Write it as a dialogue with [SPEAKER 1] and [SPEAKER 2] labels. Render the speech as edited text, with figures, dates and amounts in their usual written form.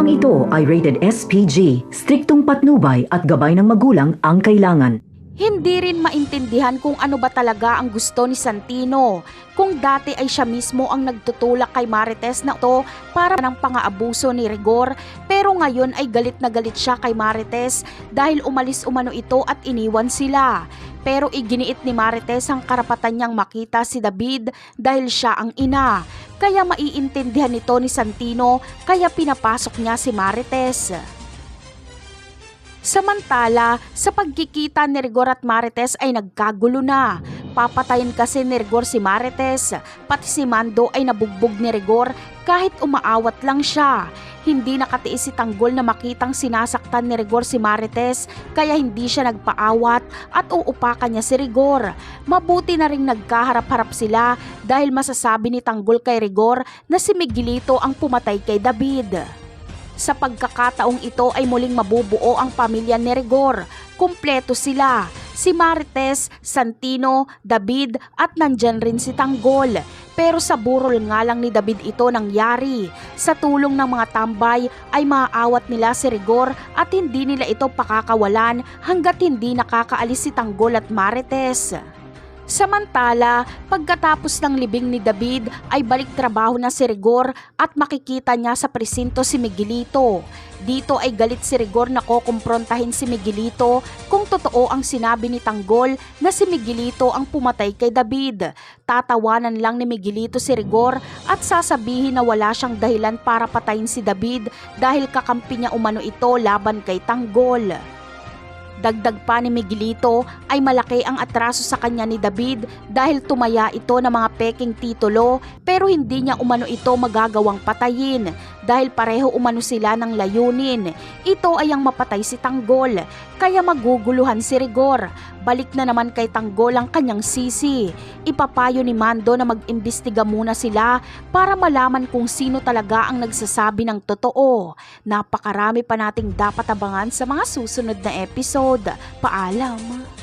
[SPEAKER 1] Programang ito ay rated SPG, striktong patnubay at gabay ng magulang ang kailangan.
[SPEAKER 2] Hindi rin maintindihan kung ano ba talaga ang gusto ni Santino. Kung dati ay siya mismo ang nagtutulak kay Marites na ito para ng pang-aabuso ni Rigor, pero ngayon ay galit na galit siya kay Marites dahil umalis umano ito at iniwan sila. Pero iginiit ni Marites ang karapatan niyang makita si David dahil siya ang ina. Kaya maiintindihan nito ni Santino kaya pinapasok niya si Marites. Samantala, sa pagkikita ni Rigor at Marites ay nagkagulo na. Papatayin kasi ni Rigor si Marites, pati si Mando ay nabugbog ni Rigor kahit umaawat lang siya. Hindi nakatiis si Tanggol na makitang sinasaktan ni Rigor si Marites kaya hindi siya nagpaawat at uupakan niya si Rigor. Mabuti na ring nagkaharap-harap sila dahil masasabi ni Tanggol kay Rigor na si Miguelito ang pumatay kay David. Sa pagkakataong ito ay muling mabubuo ang pamilya ni Rigor. Kumpleto sila, si Marites, Santino, David at nandyan rin si Tanggol. Pero sa burol nga lang ni David ito nangyari. Sa tulong ng mga tambay ay maaawat nila si Rigor at hindi nila ito pakakawalan hanggat hindi nakakaalis si Tanggol at Marites. Samantala, pagkatapos ng libing ni David ay balik trabaho na si Rigor at makikita niya sa presinto si Miguelito. Dito ay galit si Rigor na kukumprontahin si Miguelito kung totoo ang sinabi ni Tanggol na si Miguelito ang pumatay kay David. Tatawanan lang ni Miguelito si Rigor at sasabihin na wala siyang dahilan para patayin si David dahil kakampi niya umano ito laban kay Tanggol. Dagdag pa ni Miguelito ay malaki ang atraso sa kanya ni David dahil tumaya ito ng mga peking titulo pero hindi niya umano ito magagawang patayin dahil pareho umano sila ng layunin. Ito ay ang mapatay si Tanggol kaya maguguluhan si Rigor. Balik na naman kay Tanggol ang kanyang sisi. Ipapayo ni Mando na mag-imbestiga muna sila para malaman kung sino talaga ang nagsasabi ng totoo. Napakarami pa nating dapat abangan sa mga susunod na episode. Paalam!